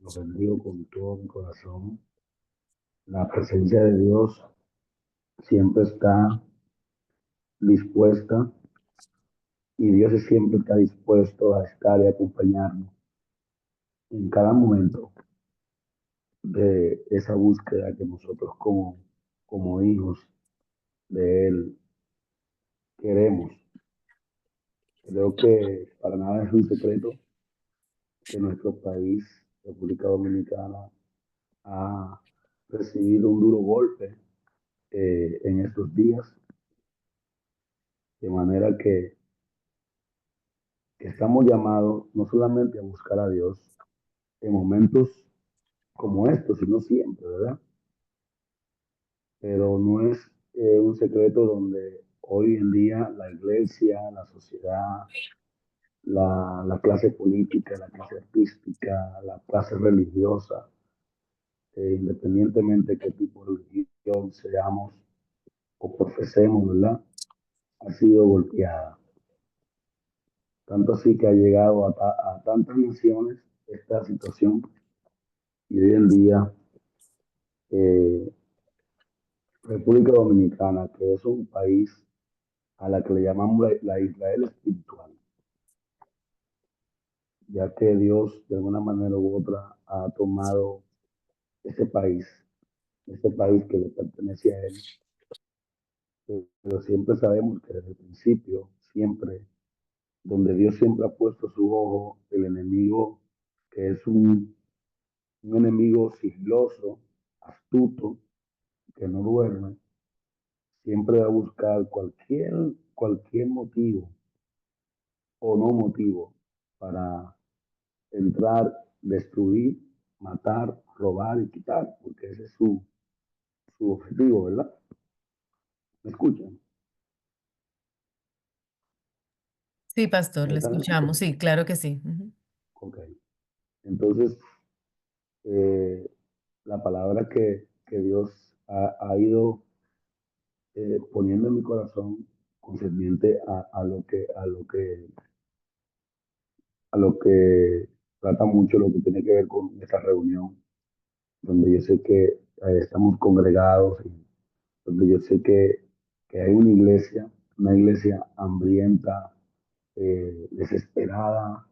Lo bendigo con todo mi corazón. La presencia de Dios siempre está dispuesta y Dios siempre está dispuesto a estar y acompañarnos en cada momento de esa búsqueda que nosotros como hijos de Él queremos. Creo que para nada es un secreto que nuestro país, República Dominicana, ha recibido un duro golpe en estos días, de manera que estamos llamados no solamente a buscar a Dios en momentos como estos, sino siempre, ¿verdad? Pero no es un secreto donde hoy en día la iglesia, la sociedad, la clase política, la clase artística, la clase religiosa, independientemente de qué tipo de religión seamos o profesemos, ¿verdad? Ha sido golpeada. Tanto así que ha llegado a tantas naciones esta situación y hoy en día eh, República Dominicana, que es un país a la que le llamamos la Israel espiritual, ya que Dios de alguna manera u otra ha tomado ese este país que le pertenece a Él, pero siempre sabemos que desde el principio, siempre, donde Dios siempre ha puesto su ojo, el enemigo, que es un enemigo sigiloso, astuto, que no duerme, siempre va a buscar cualquier motivo o no motivo para entrar, destruir, matar, robar y quitar, porque ese es su objetivo, ¿verdad? ¿Me escuchan? Sí, pastor, ¿Me le están escuchamos. escuchando? Sí, claro que sí. Ujú. Ok. Entonces, eh, la palabra que Dios ha ido poniendo en mi corazón concerniente a lo que trata mucho lo que tiene que ver con esta reunión, donde yo sé que estamos congregados, y donde yo sé que hay una iglesia hambrienta, desesperada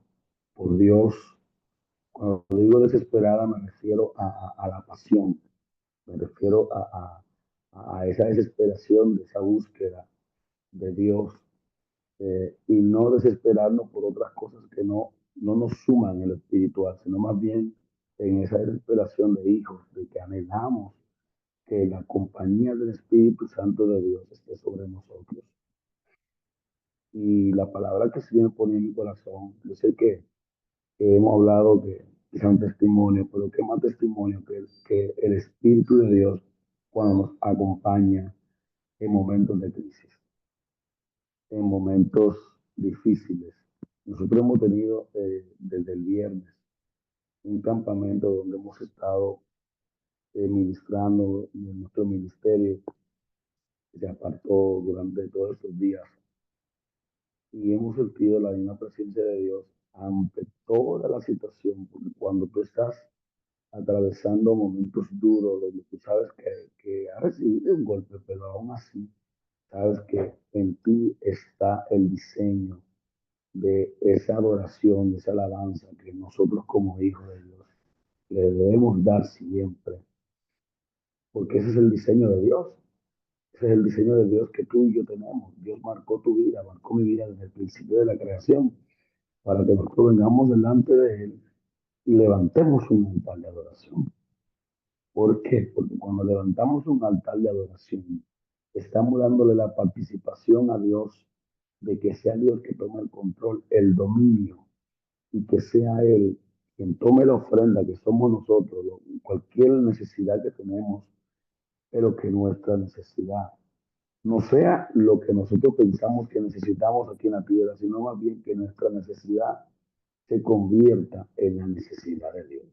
por Dios. Cuando digo desesperada me refiero a la pasión, me refiero a esa desesperación, de esa búsqueda de Dios, y no desesperarnos por otras cosas que no nos suman en lo espiritual, sino más bien en esa desesperación de hijos, de que anhelamos que la compañía del Espíritu Santo de Dios esté sobre nosotros. Y la palabra que se me ponía en mi corazón, yo sé que hemos hablado que es un testimonio, pero qué más testimonio que el Espíritu de Dios cuando nos acompaña en momentos de crisis, en momentos difíciles. Nosotros hemos tenido desde el viernes un campamento donde hemos estado ministrando en nuestro ministerio, que se apartó durante todos estos días y hemos sentido la misma presencia de Dios ante toda la situación, porque cuando tú estás atravesando momentos duros, donde tú sabes que has recibido un golpe, pero aún así sabes que en ti está el diseño de esa adoración, de esa alabanza que nosotros como hijos de Dios le debemos dar siempre, porque ese es el diseño de Dios. Ese es el diseño de Dios que tú y yo tenemos. Dios marcó tu vida, marcó mi vida desde el principio de la creación, para que nosotros vengamos delante de Él y levantemos un altar de adoración. ¿Por qué? Porque cuando levantamos un altar de adoración, estamos dándole la participación a Dios de que sea Dios que tome el control, el dominio, y que sea Él quien tome la ofrenda, que somos nosotros, cualquier necesidad que tenemos, pero que nuestra necesidad no sea lo que nosotros pensamos que necesitamos aquí en la tierra, sino más bien que nuestra necesidad se convierta en la necesidad de Dios.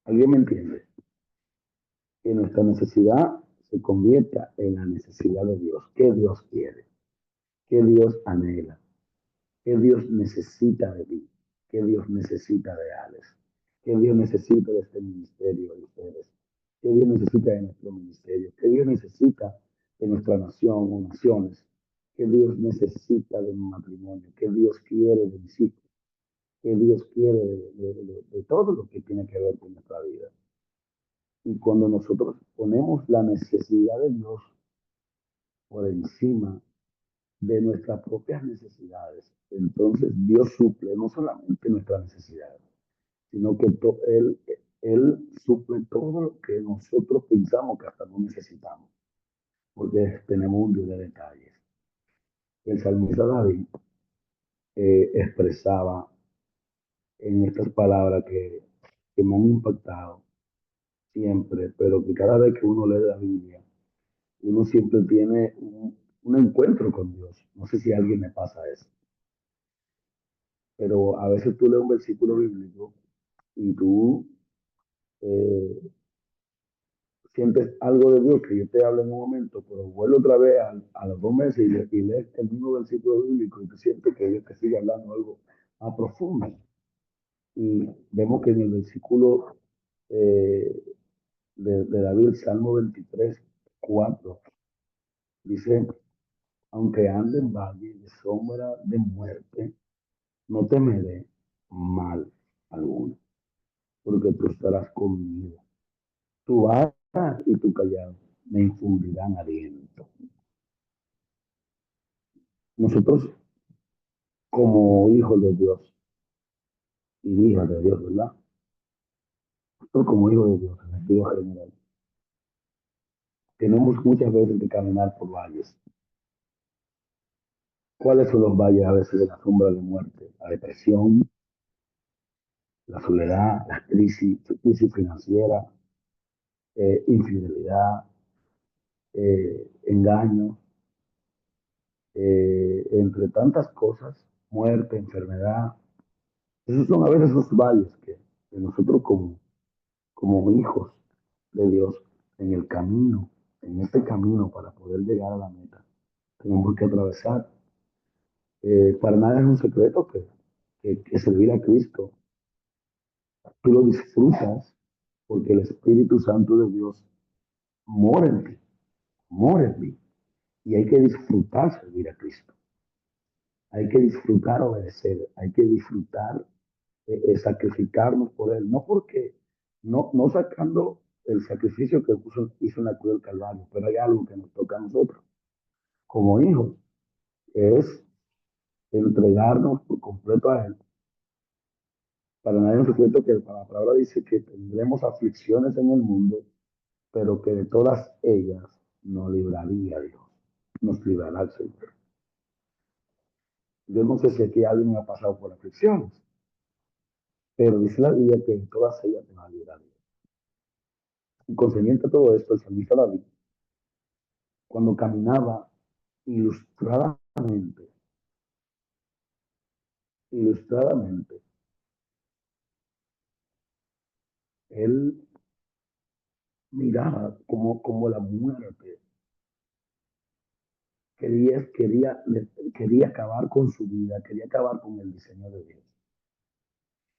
¿Alguien me entiende? Que nuestra necesidad se convierta en la necesidad de Dios. ¿Qué Dios quiere? ¿Qué Dios anhela? ¿Qué Dios necesita de ti? ¿Qué Dios necesita de Alex? ¿Qué Dios necesita de este ministerio de ustedes? ¿Qué Dios necesita de nuestro ministerio? ¿Qué Dios necesita de nuestra nación o naciones? ¿Qué Dios necesita de mi matrimonio? ¿Qué Dios quiere de mis hijos? ¿Qué Dios quiere de todo lo que tiene que ver con nuestra vida? Y cuando nosotros ponemos la necesidad de Dios por encima de nuestras propias necesidades, entonces Dios suple no solamente nuestras necesidades, sino que él suple todo lo que nosotros pensamos que hasta no necesitamos, porque tenemos un Dios de detalles. El salmista David expresaba en estas palabras que me han impactado siempre, pero que cada vez que uno lee la Biblia, uno siempre tiene un encuentro con Dios. No sé si a alguien le pasa eso, pero a veces tú lees un versículo bíblico y tú eh, sientes algo de Dios que yo te hablo en un momento, pero vuelve otra vez a los 2 meses y lees el mismo versículo bíblico y tú sientes que Dios te sigue hablando algo más profundo. Y vemos que en el versículo eh, de David, Salmo 23:4, dice, aunque ande en valle de sombra de muerte, no temeré mal alguno, porque tú estarás conmigo. Tu vara y tu callado me infundirán aliento. Nosotros, como hijos de Dios y hijas de Dios, ¿verdad? Nosotros, como hijos de Dios, en sentido general, tenemos muchas veces que caminar por valles. ¿Cuáles son los valles a veces de la sombra de muerte? La depresión, la soledad, la crisis financiera, infidelidad, engaño, entre tantas cosas, muerte, enfermedad. Esos son a veces esos valles que nosotros como hijos de Dios en el camino, en este camino para poder llegar a la meta, tenemos que atravesar. Para nada es un secreto que servir a Cristo, tú lo disfrutas porque el Espíritu Santo de Dios mora en ti, mora en mí. Y hay que disfrutar servir a Cristo. Hay que disfrutar obedecer, hay que disfrutar sacrificarnos por Él. No porque, no sacando el sacrificio que hizo en la cruz del Calvario, pero hay algo que nos toca a nosotros como hijos, que es entregarnos por completo a Él. Para nadie es un secreto que la palabra dice que tendremos aflicciones en el mundo, pero que de todas ellas nos libraría Dios, nos librará el Señor. Yo no sé si aquí alguien ha pasado por aflicciones, pero dice la Biblia que de todas ellas te va a librar Dios. Y concerniente a todo esto, el salmista David, cuando caminaba ilustradamente, ilustradamente, él miraba como la muerte quería acabar con su vida, quería acabar con el diseño de Dios.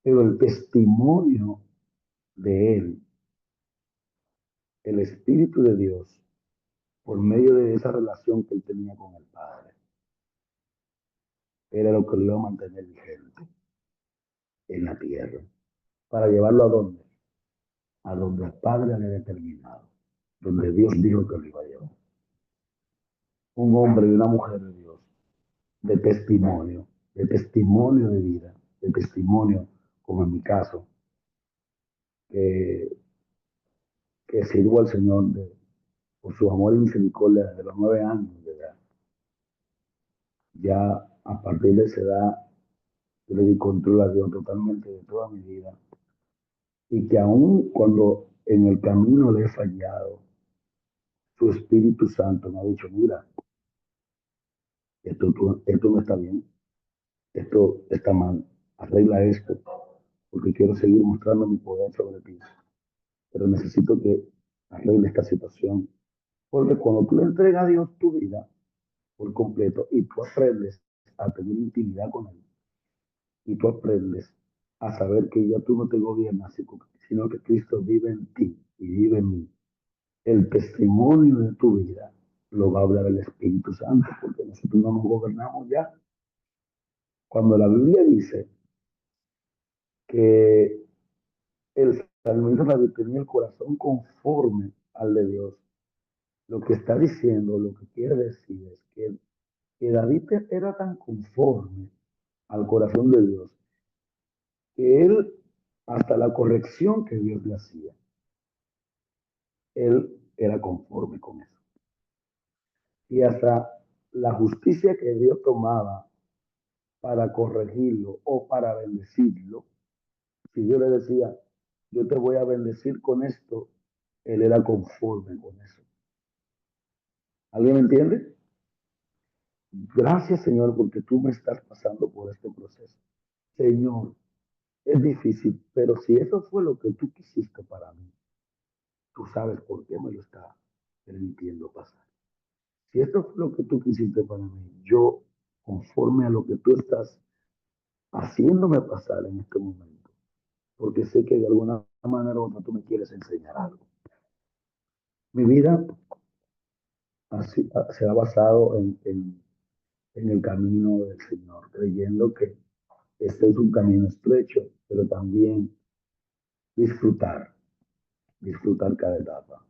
Pero el testimonio de él, el Espíritu de Dios, por medio de esa relación que él tenía con el Padre, era lo que lo iba a mantener vigente en la tierra. ¿Para llevarlo a dónde? A donde el Padre había determinado, donde Dios dijo que lo iba a llevar. Un hombre y una mujer de Dios, de testimonio de vida, de testimonio, como en mi caso, que, que sirvo al Señor por su amor y misericordia desde los 9 años de edad. Ya a partir de esa edad, yo le di control a Dios totalmente de toda mi vida. Y que aún cuando en el camino le he fallado, su Espíritu Santo me ha dicho, mira, esto no está bien, esto está mal, arregla esto, porque quiero seguir mostrando mi poder sobre ti, pero necesito que arregle esta situación. Porque cuando tú le entregas a Dios tu vida por completo y tú aprendes a tener intimidad con Él, y tú aprendes a saber que ya tú no te gobiernas, sino que Cristo vive en ti y vive en mí. El testimonio de tu vida lo va a hablar el Espíritu Santo, porque nosotros no nos gobernamos ya. Cuando la Biblia dice que el salmista David tenía el corazón conforme al de Dios, lo que está diciendo, lo que quiere decir es que David era tan conforme al corazón de Dios que él, hasta la corrección que Dios le hacía, él era conforme con eso. Y hasta la justicia que Dios tomaba para corregirlo o para bendecirlo, si Dios le decía, yo te voy a bendecir con esto, él era conforme con eso. ¿Alguien me entiende? Gracias, Señor, porque tú me estás pasando por este proceso. Señor, es difícil, pero si eso fue lo que tú quisiste para mí, tú sabes por qué me lo está permitiendo pasar. Si esto fue lo que tú quisiste para mí, yo, conforme a lo que tú estás haciéndome pasar en este momento, porque sé que de alguna manera u otra tú me quieres enseñar algo. Mi vida se ha basado en el camino del Señor, creyendo que este es un camino estrecho, pero también disfrutar, disfrutar cada etapa.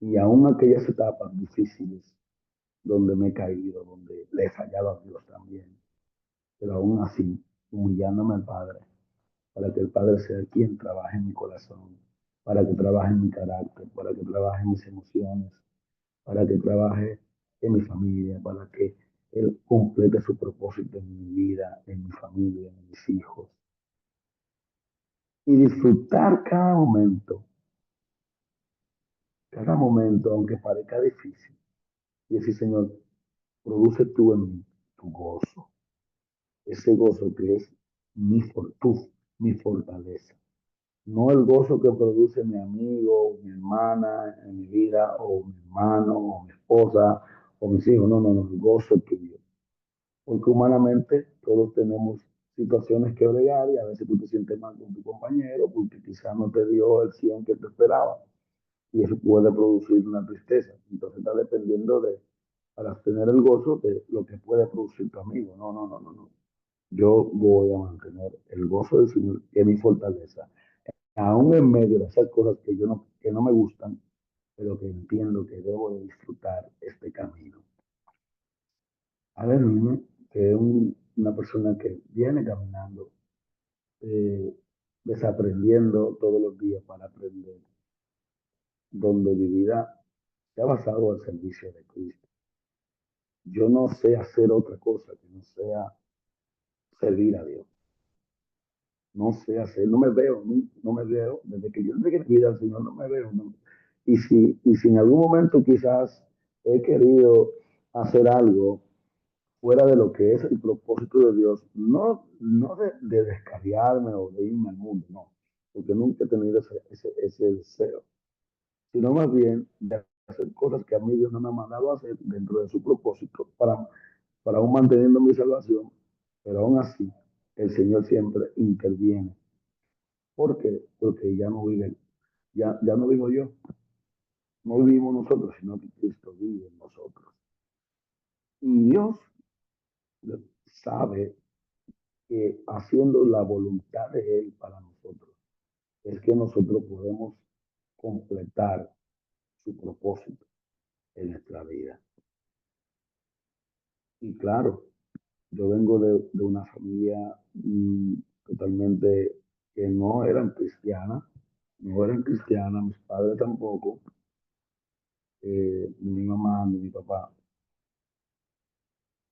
Y aún aquellas etapas difíciles donde me he caído, donde le he fallado a Dios también, pero aún así, humillándome al Padre, para que el Padre sea quien trabaje en mi corazón, para que trabaje en mi carácter, para que trabaje en mis emociones, para que trabaje en mi familia, para que Él complete su propósito en mi vida, en mi familia, en mis hijos. Y disfrutar cada momento, aunque parezca difícil. Y decir, Señor, produce tú en mí tu gozo, ese gozo que es mi fortaleza. No el gozo que produce mi amigo, mi hermana en mi vida, o mi hermano, o mi esposa, o mis hijos. No, no, no, el gozo tuyo. Porque humanamente todos tenemos situaciones que bregar y a veces tú te sientes mal con tu compañero porque quizás no te dio el 100 que te esperaba. Y eso puede producir una tristeza. Entonces está dependiendo para tener el gozo de lo que puede producir tu amigo. No, no, no, no, no. Yo voy a mantener el gozo del Señor, que es mi fortaleza, aún en medio de esas cosas que no me gustan, pero que entiendo que debo de disfrutar este camino. Aleluya, que es una persona que viene caminando, eh, desaprendiendo todos los días para aprender, donde mi vida se ha basado al servicio de Cristo. Yo no sé hacer otra cosa que no sea servir a Dios. No sé hacer, no me veo, no me veo, desde que yo entregué mi vida al Señor, no me veo. No. Y si en algún momento quizás he querido hacer algo fuera de lo que es el propósito de Dios, no de descarriarme o de irme al mundo, no, porque nunca he tenido ese deseo, sino más bien de hacer cosas que a mí Dios no me ha mandado a hacer dentro de su propósito para aún manteniendo mi salvación, pero aún así el Señor siempre interviene. ¿Por qué? Porque ya no vivo yo, no vivimos nosotros, sino que Cristo vive en nosotros. Y Dios sabe que haciendo la voluntad de Él para nosotros, es que nosotros podemos completar su propósito en nuestra vida. Y claro, yo vengo de una familia totalmente que no eran cristianas, mis padres tampoco, ni mi mamá, ni mi papá,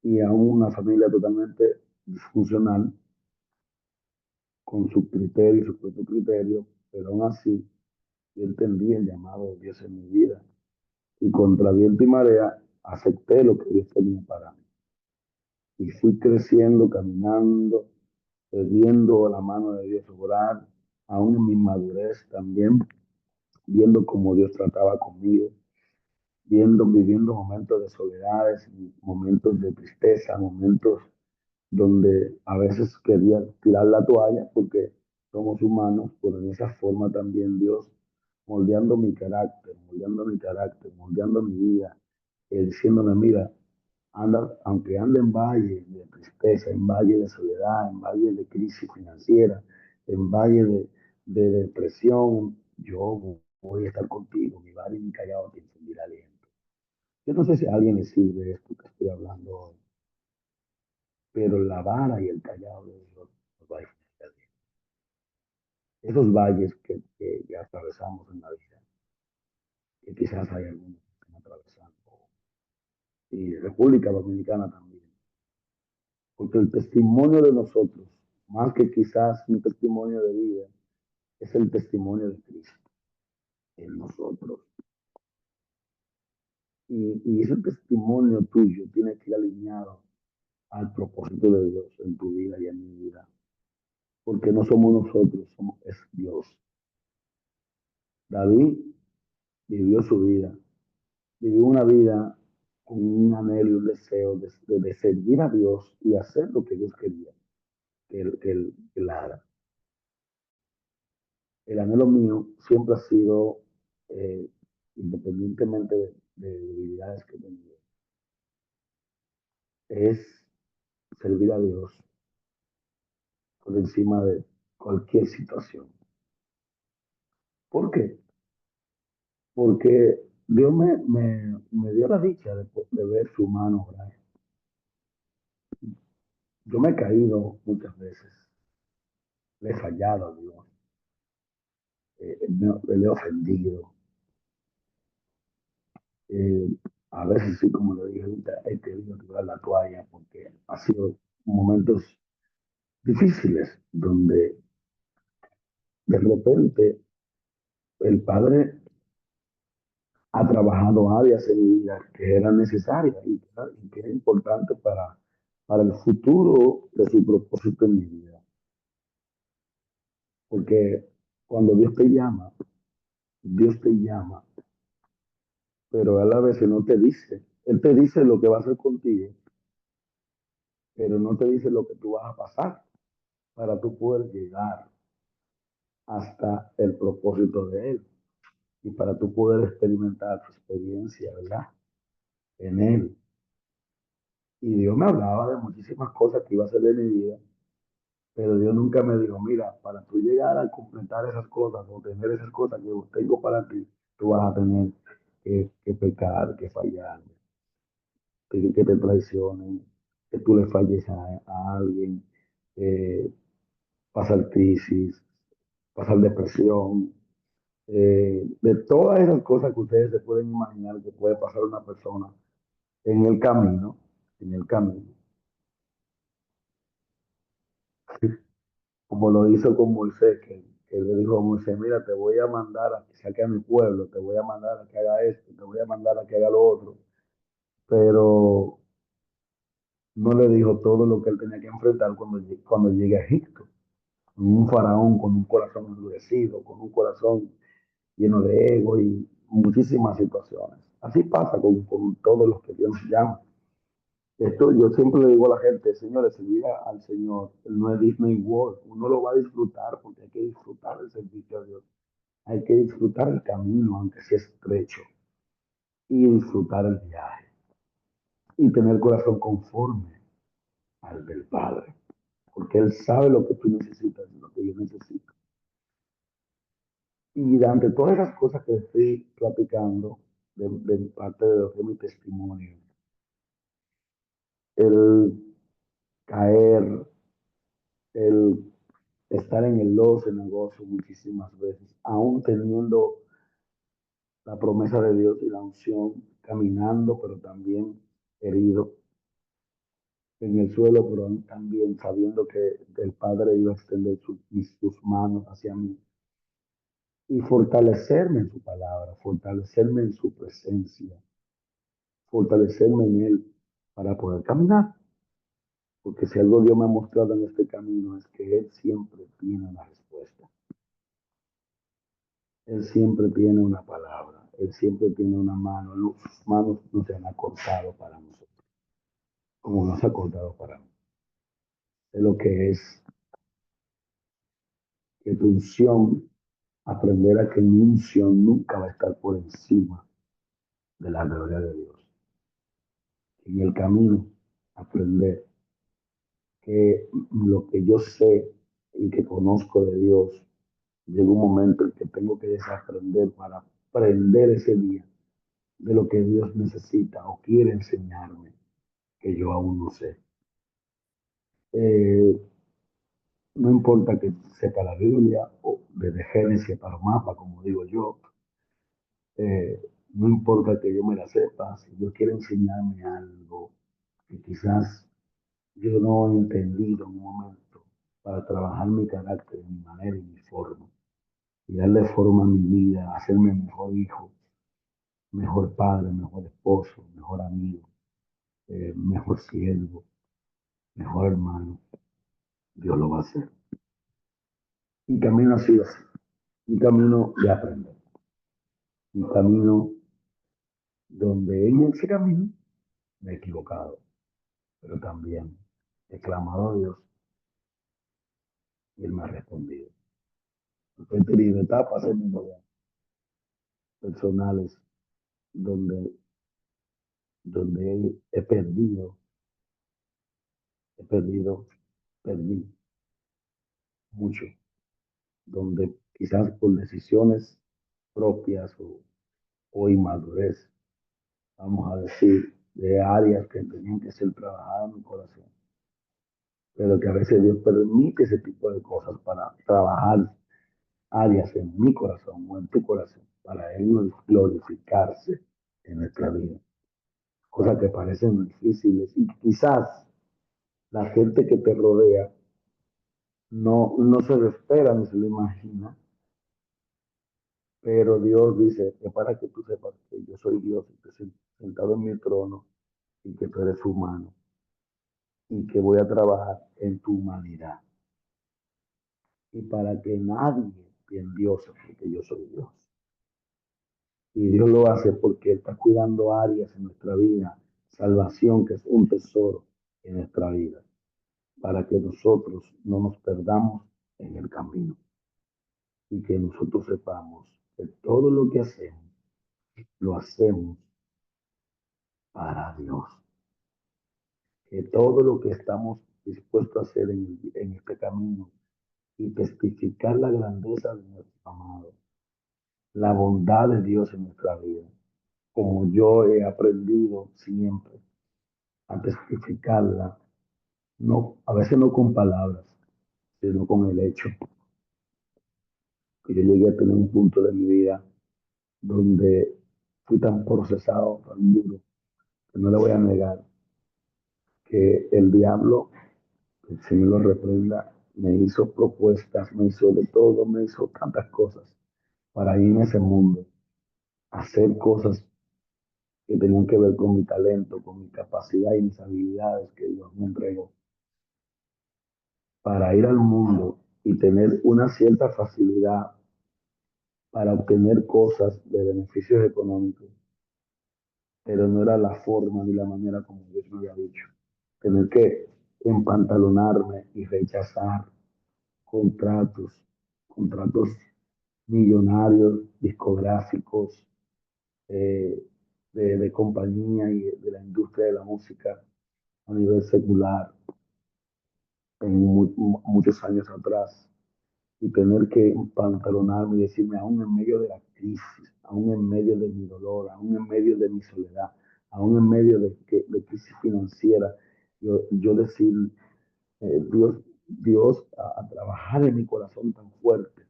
y aún una familia totalmente disfuncional, con su criterio, su propio criterio, pero aún así yo entendí el llamado de Dios en mi vida y contra viento y marea acepté lo que Dios tenía para mí. Y fui creciendo, caminando, viendo la mano de Dios obrar, aún en mi madurez también, viendo cómo Dios trataba conmigo, viviendo momentos de soledades, momentos de tristeza, momentos donde a veces quería tirar la toalla porque somos humanos, pero en esa forma también Dios moldeando mi carácter, moldeando mi vida, diciéndome, mira, anda, aunque ande en valle de tristeza, en valle de soledad, en valle de crisis financiera, en valle de depresión, yo voy a estar contigo, mi vara y mi callado te infundirá aliento. Yo no sé si a alguien le sirve esto que estoy hablando hoy, pero la vara y el callado de Dios nos va a infundir aliento. Esos valles que atravesamos en la vida, que quizás hay algunos que están atravesando, y República Dominicana también, porque el testimonio de nosotros, más que quizás un testimonio de vida, es el testimonio de Cristo en nosotros. Y ese testimonio tuyo tiene que ir alineado al propósito de Dios en tu vida y en mi vida, porque no somos nosotros, es Dios. David vivió su vida, vivió una vida con un anhelo y un deseo de servir a Dios y hacer lo que Dios quería que él haga. El anhelo mío siempre ha sido, eh, independientemente de debilidades que he tenido, es servir a Dios por encima de cualquier situación. ¿Por qué? Porque Dios me dio la dicha de ver su mano obrar. Yo me he caído muchas veces, le he fallado a Dios, le he ofendido. Eh, a veces sí, como le dije ahorita, he querido tirar la toalla porque ha sido momentos difíciles donde de repente el Padre ha trabajado áreas en mi vida que eran necesarias y que era importante para el futuro de su propósito en mi vida. Porque cuando Dios te llama, pero Él a veces no te dice. Él te dice lo que va a hacer contigo, pero no te dice lo que tú vas a pasar para tú poder llegar hasta el propósito de Él y para tú poder experimentar su experiencia, ¿verdad? En Él. Y Dios me hablaba de muchísimas cosas que iba a hacer de mi vida, pero Dios nunca me dijo, mira, para tú llegar a completar esas cosas o tener esas cosas que yo tengo para ti, tú vas a tener que pecar, que fallar, que te traicionen, que tú le falles a alguien, eh, pasar crisis, pasar depresión, de todas esas cosas que ustedes se pueden imaginar que puede pasar una persona en el camino, en el camino, como lo hizo con Moisés, que le dijo a Moisés, mira, te voy a mandar a que saque a mi pueblo, te voy a mandar a que haga esto, te voy a mandar a que haga lo otro, pero no le dijo todo lo que él tenía que enfrentar cuando llegue a Egipto, con un faraón con un corazón endurecido, con un corazón lleno de ego y muchísimas situaciones. Así pasa con todos los que Dios nos llama. Esto yo siempre le digo a la gente, señores, servir al Señor no es Disney World, uno lo va a disfrutar porque hay que disfrutar el servicio a Dios, hay que disfrutar el camino, aunque sea estrecho, y disfrutar el viaje, y tener el corazón conforme al del Padre, porque Él sabe lo que tú necesitas y lo que yo necesito. Y ante todas esas cosas que estoy platicando, de parte de lo que es mi testimonio, el caer, el estar en el lodo cenagoso muchísimas veces, aún teniendo la promesa de Dios y la unción, caminando, pero también herido en el suelo, pero también sabiendo que el Padre iba a extender sus manos hacia mí y fortalecerme en su palabra, fortalecerme en su presencia, fortalecerme en Él para poder caminar. Porque si algo Dios me ha mostrado en este camino es que Él siempre tiene una respuesta. Él siempre tiene una palabra, Él siempre tiene una mano, sus manos no se han acortado para nosotros, como nos ha cortado para mí. de lo que es que tu unción, aprender a que mi unción nunca va a estar por encima de la gloria de Dios. En el camino, aprender que lo que yo sé y que conozco de Dios, llega un momento en que tengo que desaprender para aprender ese día de lo que Dios necesita o quiere enseñarme, que yo aún no sé. Eh, no importa que sepa la Biblia o desde Génesis para mapa, como digo yo, eh, no importa que yo me la sepa, si Dios quiere enseñarme algo que quizás yo no he entendido en un momento para trabajar mi carácter, mi manera y mi forma, y darle forma a mi vida, hacerme mejor hijo, mejor padre, mejor esposo, mejor amigo, mejor siervo, mejor hermano. Dios lo va a hacer. Mi camino ha sido así, un camino de aprender, un camino donde en ese camino me he equivocado, pero también he clamado a Dios y Él me ha respondido. He tenido etapas en mi vida personales donde, donde he perdido, perdí mucho, donde quizás por decisiones propias o inmadurez, vamos a decir, de áreas que tenían que ser trabajadas en mi corazón, pero que a veces Dios permite ese tipo de cosas para trabajar áreas en mi corazón o en tu corazón, para Él glorificarse en nuestra vida. Cosas que parecen difíciles y quizás la gente que te rodea no se lo espera ni se lo imagina, pero Dios dice, es para que tú sepas que yo soy Dios y que estoy sentado en mi trono y que tú eres humano y que voy a trabajar en tu humanidad y para que nadie te endiose porque yo soy Dios. Y Dios lo hace porque Él está cuidando áreas en nuestra vida, salvación que es un tesoro en nuestra vida, para que nosotros no nos perdamos en el camino y que nosotros sepamos que todo lo que hacemos, lo hacemos para Dios. Que todo lo que estamos dispuestos a hacer en este camino y testificar la grandeza de nuestro amado, la bondad de Dios en nuestra vida, como yo he aprendido siempre a testificarla, no, a veces no con palabras, sino con el hecho. Que yo llegué a tener un punto de mi vida donde fui tan procesado, tan duro, que no le voy a negar que el diablo, el Señor lo reprenda, me hizo propuestas, me hizo de todo, me hizo tantas cosas para ir en ese mundo, hacer cosas que tenían que ver con mi talento, con mi capacidad y mis habilidades que Dios me entregó, para ir al mundo y tener una cierta facilidad para obtener cosas de beneficios económicos, pero no era la forma ni la manera como Dios me había dicho. Tener que empantalonarme y rechazar contratos, contratos millonarios, discográficos, eh, de compañía y de la industria de la música a nivel secular en muchos años atrás y tener que pantalonarme y decirme, aún en medio de la crisis, aún en medio de mi dolor, aún en medio de mi soledad, aún en medio de crisis financiera, yo decir, Dios a trabajar en mi corazón tan fuerte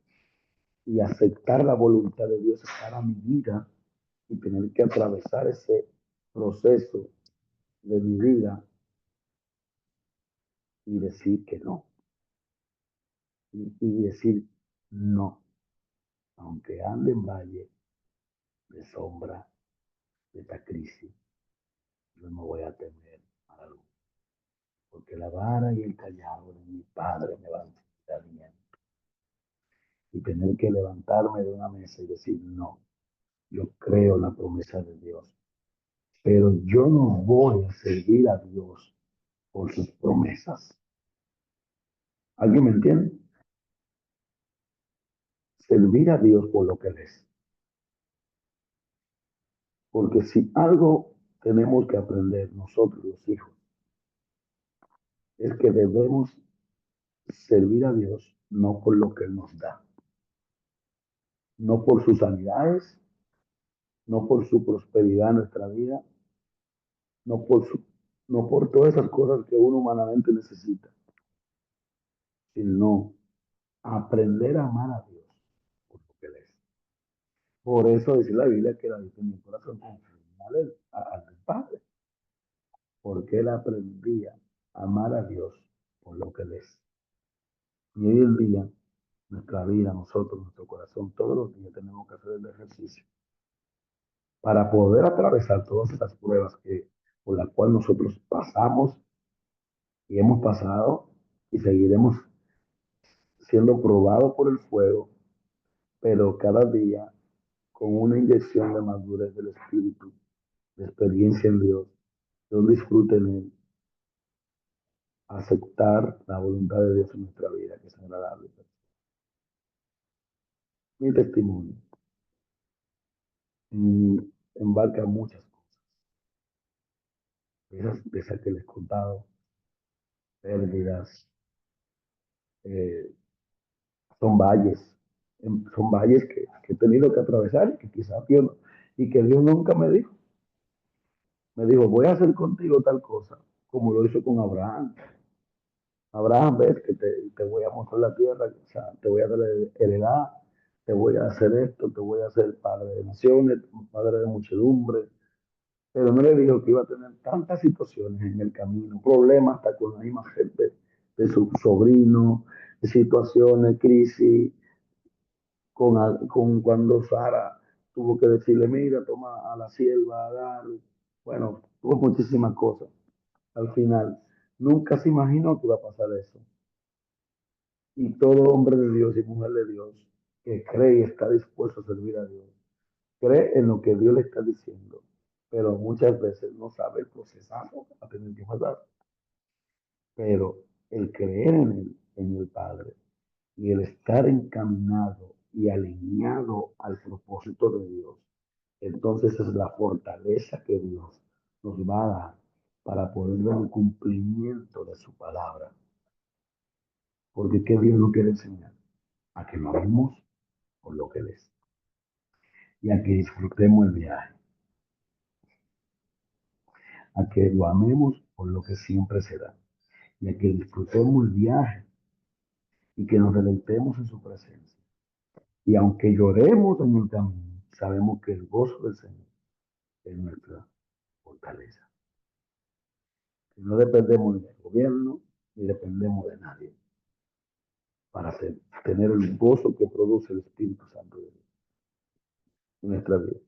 y aceptar la voluntad de Dios para mi vida y tener que atravesar ese proceso de mi vida y decir que no, y decir no, aunque ande en valle de sombra de esta crisis, yo no voy a temer a la luz, porque la vara y el callado de mi Padre me van a estar bien. Y tener que levantarme de una mesa y decir, no, yo creo en la promesa de Dios, pero yo no voy a servir a Dios por sus promesas. ¿Alguien me entiende? Servir a Dios por lo que Él es. Porque si algo tenemos que aprender nosotros los hijos, es que debemos servir a Dios no por lo que Él nos da, no por sus sanidades, no por su prosperidad en nuestra vida, no por, su, no por todas esas cosas que uno humanamente necesita, sino aprender a amar a Dios por lo que Él es. Por eso dice la Biblia que la dice en mi corazón al Padre, porque Él aprendía a amar a Dios por lo que Él es. Y hoy en día, nuestra vida, nosotros, nuestro corazón, todos los días tenemos que hacer el ejercicio para poder atravesar todas esas pruebas por las cuales nosotros pasamos y hemos pasado y seguiremos siendo probados por el fuego, pero cada día con una inyección de madurez del Espíritu, de experiencia en Dios, de un disfrute en Él, aceptar la voluntad de Dios en nuestra vida, que es agradable. Mi testimonio mm, embarca muchas cosas, de esas que les he contado, pérdidas, eh, son valles, son valles que he tenido que atravesar y que quizás Dios, y que Dios nunca me dijo, voy a hacer contigo tal cosa, como lo hizo con Abraham. Abraham, ves que te voy a mostrar la tierra, o sea, te voy a dar heredad, te voy a hacer esto, te voy a hacer padre de naciones, padre de muchedumbre, pero no le dijo que iba a tener tantas situaciones en el camino, problemas hasta con la misma gente de su sobrino, de situaciones, crisis, con cuando Sara tuvo que decirle, mira, toma a la sierva, a dar, bueno, tuvo muchísimas cosas. Al final, nunca se imaginó que iba a pasar eso. Y todo hombre de Dios y mujer de Dios que cree y está dispuesto a servir a Dios, cree en lo que Dios le está diciendo, pero muchas veces no sabe el procesazo a tener que pasar. Pero el creer en el Padre y el estar encaminado y alineado al propósito de Dios, entonces es la fortaleza que Dios nos va a dar para poder ver el cumplimiento de su palabra. Porque ¿qué Dios nos quiere enseñar? A que lo amemos por lo que Él es y a que disfrutemos el viaje, a que lo amemos por lo que siempre será y a que disfrutemos el viaje y que nos deleitemos en su presencia. Y aunque lloremos en el camino, sabemos que el gozo del Señor es nuestra fortaleza. Que no dependemos del gobierno ni dependemos de nadie para tener el gozo que produce el Espíritu Santo de Dios en nuestra vida.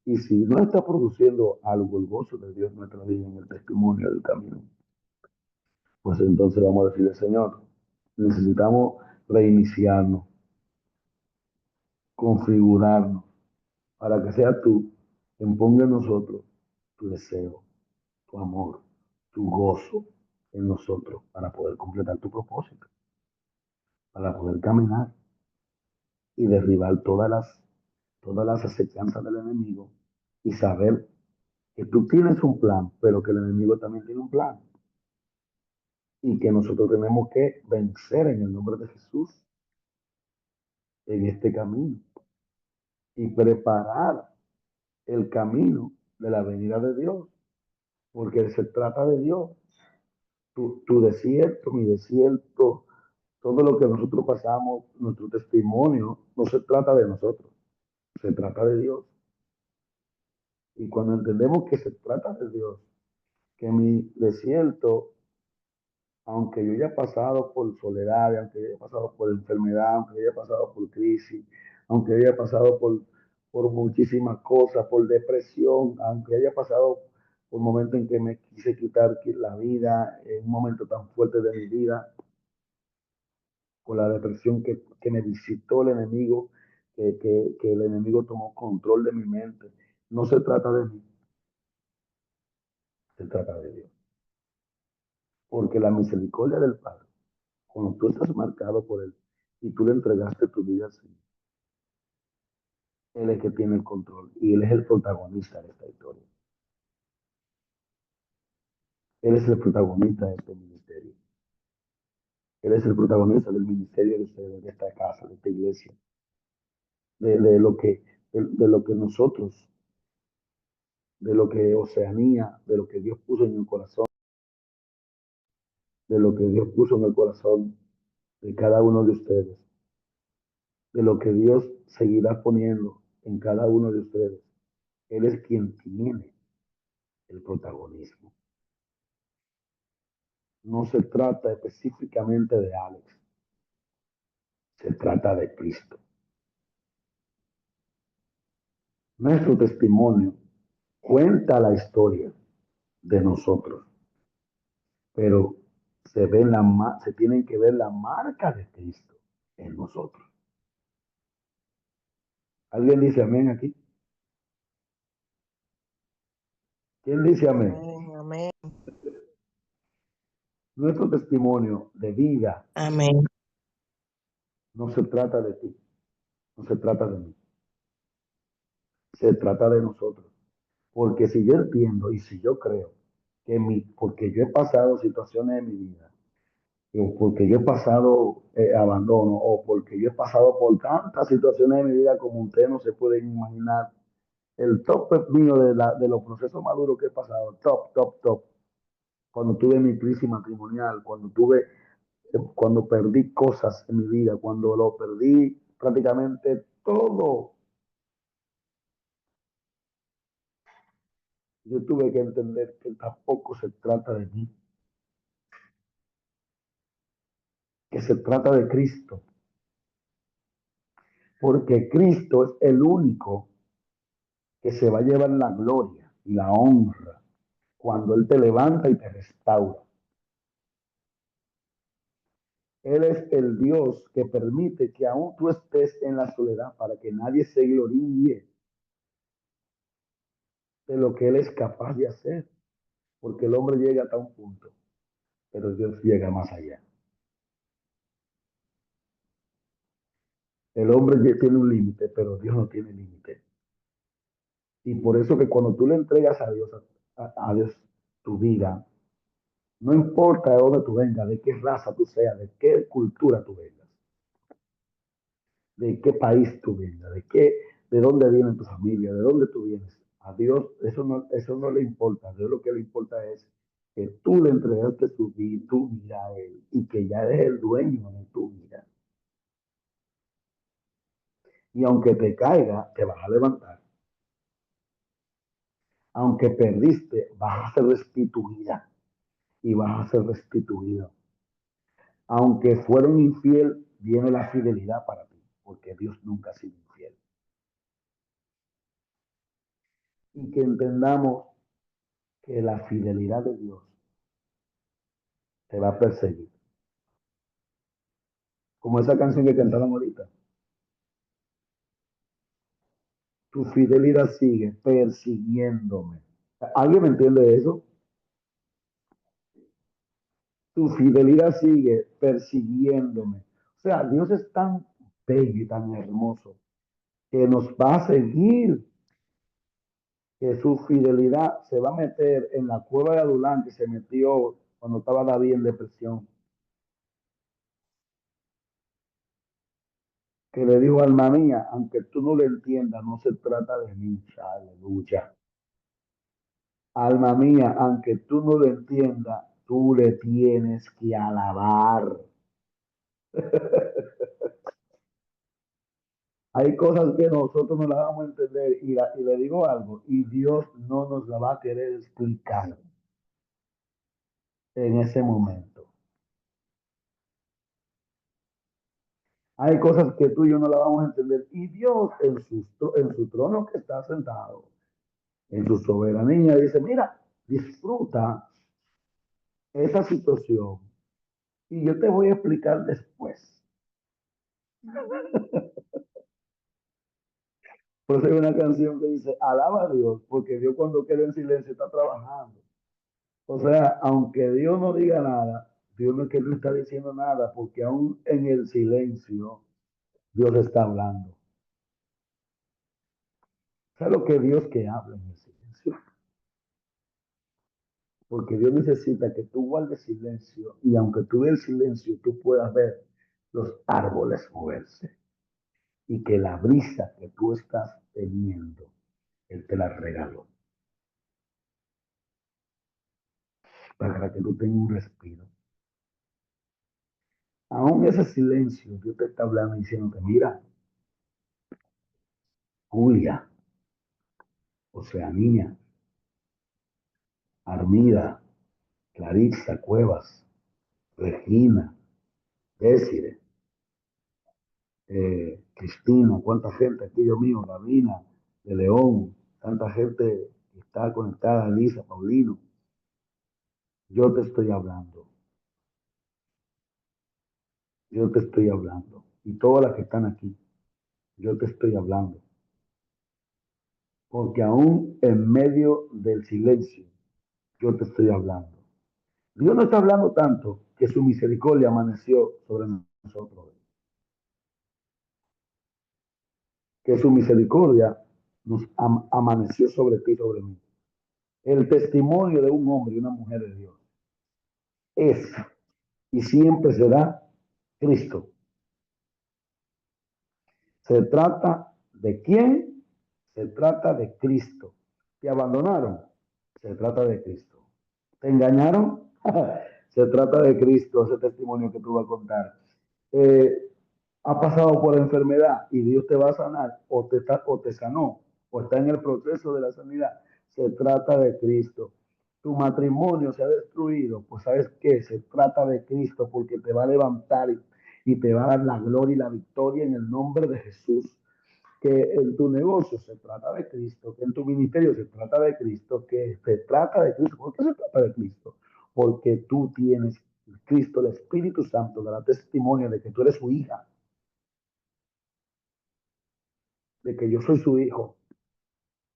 Y si no está produciendo algo el gozo de Dios en nuestra vida, en el testimonio del camino, pues entonces vamos a decirle, Señor, necesitamos reiniciarnos, configurarnos, para que sea tú quien ponga en nosotros tu deseo, tu amor, tu gozo en nosotros para poder completar tu propósito, para poder caminar y derribar todas las acechanzas del enemigo y saber que tú tienes un plan, pero que el enemigo también tiene un plan y que nosotros tenemos que vencer en el nombre de Jesús en este camino y preparar el camino de la venida de Dios, porque se trata de Dios. Tu desierto, mi desierto, todo lo que nosotros pasamos, nuestro testimonio, no se trata de nosotros, se trata de Dios. Y cuando entendemos que se trata de Dios, que mi desierto, aunque yo haya pasado por soledad, aunque yo haya pasado por enfermedad, aunque yo haya pasado por crisis, aunque yo haya pasado por muchísimas cosas, por depresión, aunque haya pasado por momentos en que me quise quitar la vida, en un momento tan fuerte de mi vida, con la depresión que me visitó el enemigo, que el enemigo tomó control de mi mente. No se trata de mí, se trata de Dios. Porque la misericordia del Padre Cuando tú estás marcado por Él y tú le entregaste tu vida al Señor, Él es el que tiene el control y Él es el protagonista de esta historia. Él es el protagonista de este ministerio. Él es el protagonista del ministerio de esta casa, de esta iglesia, de lo que, de lo que nosotros, de lo que Oceanía, de lo que Dios puso en el corazón, de lo que Dios puso en el corazón de cada uno de ustedes, de lo que Dios seguirá poniendo en cada uno de ustedes. Él es quien tiene el protagonismo. No se trata específicamente de Alex, se trata de Cristo. Nuestro testimonio cuenta la historia de nosotros, pero se tienen que ver la marca de Cristo en nosotros. ¿Alguien dice amén aquí? ¿Quién dice amén? Amén, amén, Nuestro testimonio de vida amén. no se trata de ti, no se trata de mí, se trata de nosotros. Porque si yo entiendo y si yo creo porque yo he pasado situaciones en mi vida, o porque yo he pasado abandono, o porque yo he pasado por tantas situaciones en mi vida como ustedes no se pueden imaginar, el top mío de los procesos maduros que he pasado, top, top, top. Cuando tuve mi crisis matrimonial, cuando perdí cosas en mi vida, cuando lo perdí prácticamente todo, yo tuve que entender que tampoco se trata de mí, que se trata de Cristo, porque Cristo es el único que se va a llevar la gloria y la honra cuando Él te levanta y te restaura. Él es el Dios que permite que aún tú estés en la soledad para que nadie se gloríe de lo que Él es capaz de hacer, porque el hombre llega hasta un punto, pero Dios llega más allá. El hombre ya tiene un límite, pero Dios no tiene límite. Y por eso que cuando tú le entregas a Dios, a Dios tu vida, no importa de dónde tú vengas, de qué raza tú seas, de qué cultura tú vengas, de qué país tú vengas, de dónde viene tu familia, de dónde tú vienes. A Dios eso no le importa. A Dios lo que le importa es que tú le entregaste tu vida a Él y que ya eres el dueño de tu vida. Y aunque te caiga, te vas a levantar. Aunque perdiste, vas a ser restituida y vas a ser restituido. Aunque fueron infiel, viene la fidelidad para ti, porque Dios nunca ha sido infiel. Y que entendamos que la fidelidad de Dios te va a perseguir. Como esa canción que cantaron ahorita. Tu fidelidad sigue persiguiéndome. ¿Alguien me entiende eso? Tu fidelidad sigue persiguiéndome. O sea, Dios es tan bello y tan hermoso que nos va a seguir, que su fidelidad se va a meter en la cueva de Adulán que se metió cuando estaba David en depresión. Que le dijo, alma mía, aunque tú no lo entiendas, no se trata de mí. Aleluya. Alma mía, aunque tú no lo entiendas, tú le tienes que alabar. Hay cosas que nosotros no las vamos a entender y le digo algo, y Dios no nos la va a querer explicar en ese momento. Hay cosas que tú y yo no las vamos a entender y Dios en su trono que está sentado, en su soberanía, dice, mira, disfruta esa situación y yo te voy a explicar después. Por eso hay una canción que dice, alaba a Dios, porque Dios cuando queda en silencio está trabajando. O sea, aunque Dios no diga nada, Dios no es que no está diciendo nada, porque aún en el silencio Dios está hablando. ¿Sabes lo que Dios que habla en el silencio? Porque Dios necesita que tú guardes silencio y aunque tú veas el silencio, tú puedas ver los árboles moverse y que la brisa que tú estás teniendo, Él te la regaló para que tú tengas un respiro. Aún ese silencio, Dios te está hablando y diciendo que mira, Julia, Oceanía, Armida, Clarissa Cuevas, Regina, Desire, Cristina, cuánta gente aquí, Dios mío, Davina, de León, tanta gente que está conectada, Elisa, Paulino. Yo te estoy hablando, yo te estoy hablando. Y todas las que están aquí, yo te estoy hablando. Porque aún en medio del silencio, yo te estoy hablando. Dios no está hablando tanto que su misericordia amaneció sobre nosotros. Que su misericordia nos amaneció sobre ti, sobre mí. El testimonio de un hombre y una mujer de Dios es y siempre será Cristo. ¿Se trata de quién? Se trata de Cristo. ¿Te abandonaron? Se trata de Cristo. ¿Te engañaron? Se trata de Cristo, ese testimonio que tú vas a contar. Eh, ha pasado por enfermedad y Dios te va a sanar o te sanó o está en el proceso de la sanidad. Se trata de Cristo. Tu matrimonio se ha destruido, pues sabes qué, se trata de Cristo porque te va a levantar y te va a dar la gloria y la victoria en el nombre de Jesús. Que en tu negocio se trata de Cristo, que en tu ministerio se trata de Cristo, que se trata de Cristo. ¿Por qué se trata de Cristo? Porque tú tienes Cristo, el Espíritu Santo, dará testimonio de que tú eres su hija, de que yo soy su hijo,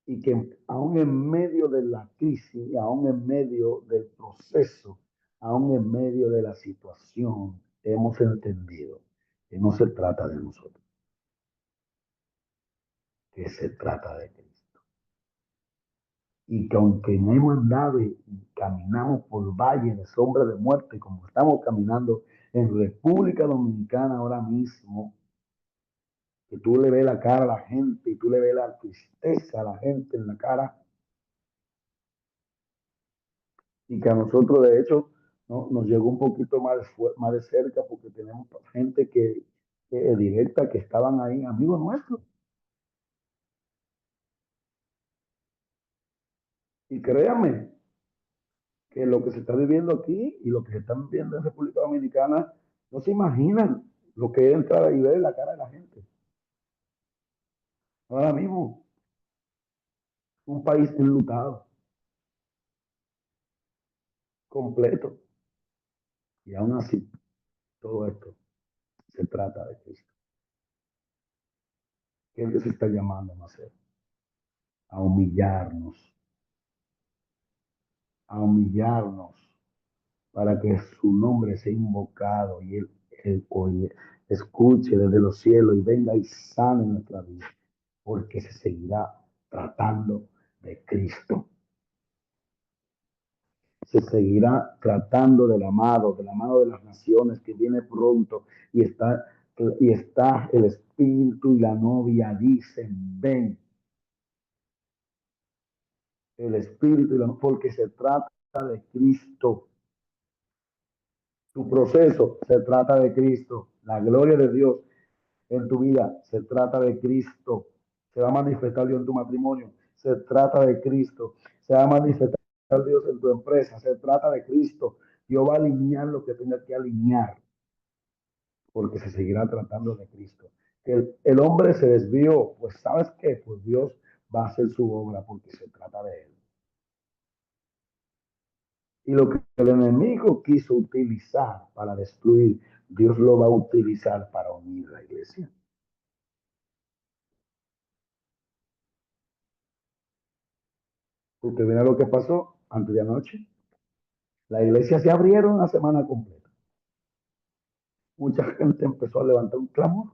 y que aún en medio de la crisis, aún en medio del proceso, aún en medio de la situación, hemos entendido que no se trata de nosotros, que se trata de Cristo. Y que aunque no hemos andado y caminamos por valles de sombra de muerte, como estamos caminando en República Dominicana ahora mismo, que tú le ves la cara a la gente y tú le ves la tristeza a la gente en la cara, y que a nosotros de hecho ¿no? Nos llegó un poquito más de cerca porque tenemos gente que directa que estaban ahí, amigos nuestros. Y créanme que lo que se está viviendo aquí y lo que se está viviendo en República Dominicana, no se imaginan lo que es entrar y ver la cara de la gente. Ahora mismo, un país enlutado, completo. Y aún así, todo esto se trata de Cristo. ¿Qué es lo que se está llamando a hacer? A humillarnos, a humillarnos para que su nombre sea invocado y él oye, escuche desde los cielos y venga y sane nuestra vida, porque se seguirá tratando de Cristo. Se seguirá tratando del amado de las naciones que viene pronto y está el Espíritu y la novia dicen, ven, el Espíritu y la novia, porque se trata de Cristo. Tu proceso se trata de Cristo. La gloria de Dios en tu vida se trata de Cristo. Se va a manifestar Dios en tu matrimonio. Se trata de Cristo. Se va a manifestar Dios en tu empresa. Se trata de Cristo. Dios va a alinear lo que tenga que alinear porque se seguirá tratando de Cristo. Que el hombre se desvió, pues ¿sabes qué? Pues Dios va a hacer su obra porque se trata de él. Y lo que el enemigo quiso utilizar para destruir, Dios lo va a utilizar para unir la iglesia. Porque mira lo que pasó antes de anoche. La iglesia se abrieron la semana completa. Mucha gente empezó a levantar un clamor.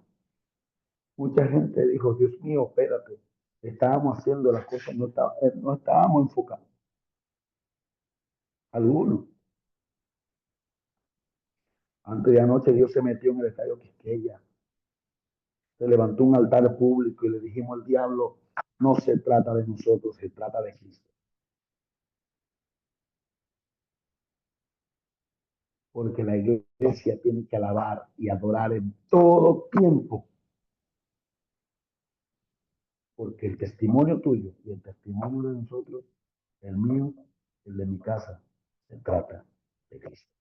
Mucha gente dijo, Dios mío, espérate, estábamos haciendo las cosas, no estábamos enfocados. Algunos. Antes de anoche Dios se metió en el estadio Quisqueya, se levantó un altar público y le dijimos al diablo, no se trata de nosotros, se trata de Cristo. Porque la iglesia tiene que alabar y adorar en todo tiempo. Porque el testimonio tuyo y el testimonio de nosotros, el mío, el de mi casa, se trata de Cristo.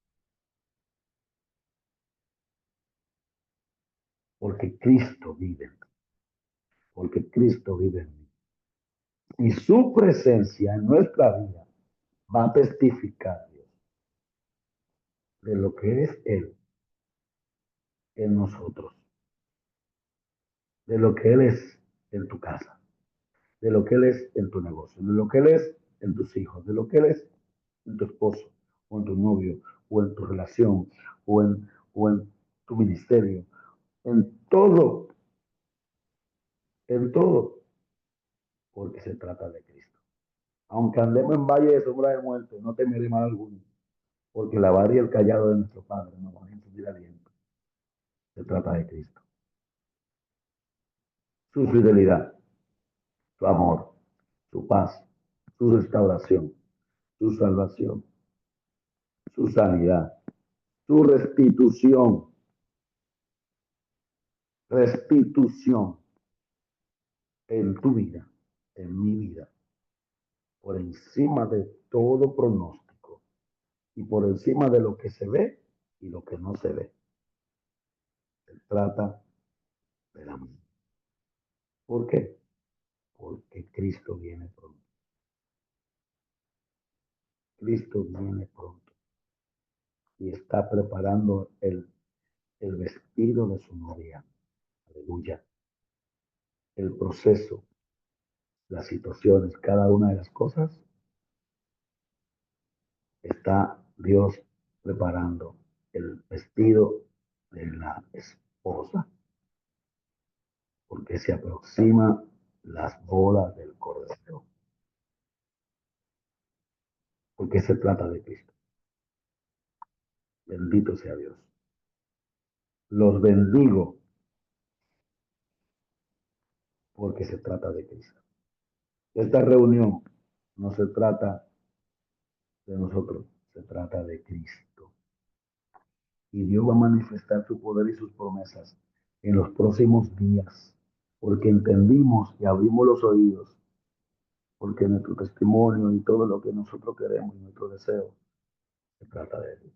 Porque Cristo vive en mí. Porque Cristo vive en mí. Y su presencia en nuestra vida va a testificar, Dios, de lo que es Él en nosotros, de lo que Él es en tu casa, de lo que Él es en tu negocio, de lo que Él es en tus hijos, de lo que Él es en tu esposo, o en tu novio, o en tu relación, o en tu ministerio, en todo, porque se trata de Cristo. Aunque andemos en valle de sombra de muerte, no temeré mal alguno, porque la vara y el callado de nuestro Padre nos van a infundir aliento. Se trata de Cristo. Su fidelidad, su amor, su paz, su restauración, su salvación, su sanidad, su restitución en tu vida, en mi vida, por encima de todo pronóstico y por encima de lo que se ve y lo que no se ve. Se trata del amor. ¿Por qué? Porque Cristo viene pronto. Cristo viene pronto y está preparando el vestido de su novia. Aleluya. El proceso, las situaciones, cada una de las cosas, está Dios preparando el vestido de la esposa, porque se aproxima las bodas del Cordero, porque se trata de Cristo. Bendito sea Dios. Los bendigo porque se trata de Cristo. Esta reunión no se trata de nosotros, se trata de Cristo. Y Dios va a manifestar su poder y sus promesas en los próximos días, porque entendimos y abrimos los oídos, porque nuestro testimonio y todo lo que nosotros queremos y nuestro deseo se trata de Él,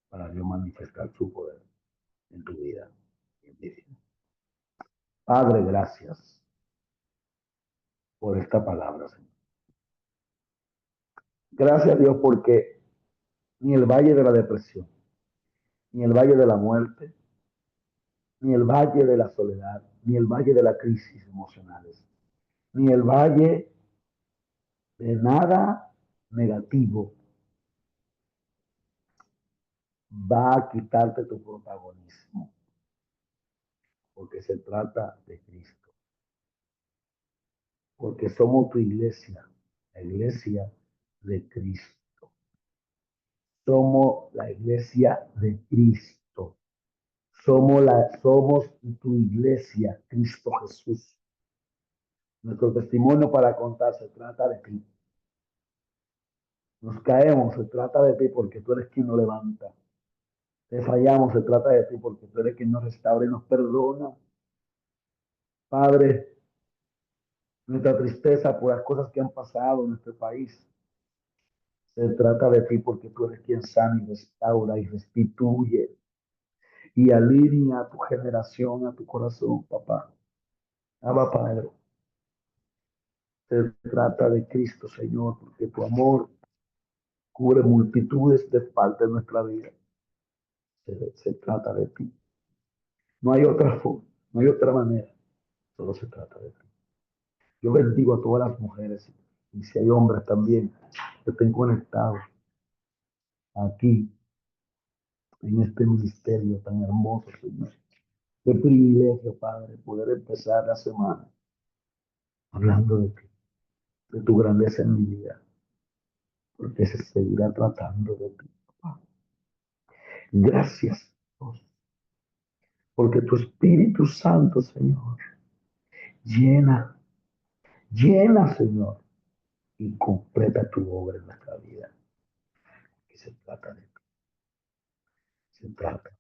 para Dios manifestar su poder en tu vida y en mi vida. Padre, gracias por esta palabra, Señor. Gracias, Dios, porque ni el valle de la depresión, ni el valle de la muerte, ni el valle de la soledad, ni el valle de la crisis emocionales, ni el valle de nada negativo va a quitarte tu protagonismo, porque se trata de Cristo, porque somos tu iglesia, la iglesia de Cristo. Somos la iglesia de Cristo. Somos tu iglesia, Cristo Jesús. Nuestro testimonio para contar se trata de ti. Nos caemos, se trata de ti porque tú eres quien nos levanta. Te fallamos, se trata de ti porque tú eres quien nos restaura y nos perdona. Padre, nuestra tristeza por las cosas que han pasado en nuestro país, se trata de ti porque tú eres quien sana y restaura y restituye y alinea a tu generación, a tu corazón, papá. Abba, Padre, se trata de Cristo, Señor, porque tu amor cubre multitudes de faltas en nuestra vida. Se trata de ti. No hay otra forma, no hay otra manera. Solo se trata de ti. Yo bendigo a todas las mujeres y si hay hombres también que estén conectados aquí en este ministerio tan hermoso, Señor. Qué privilegio, Padre, poder empezar la semana hablando de ti, de tu grandeza en mi vida, porque se seguirá tratando de ti. Gracias, Dios, porque tu Espíritu Santo, Señor, llena, llena, Señor, y completa tu obra en nuestra vida. Que se trata de ti, se trata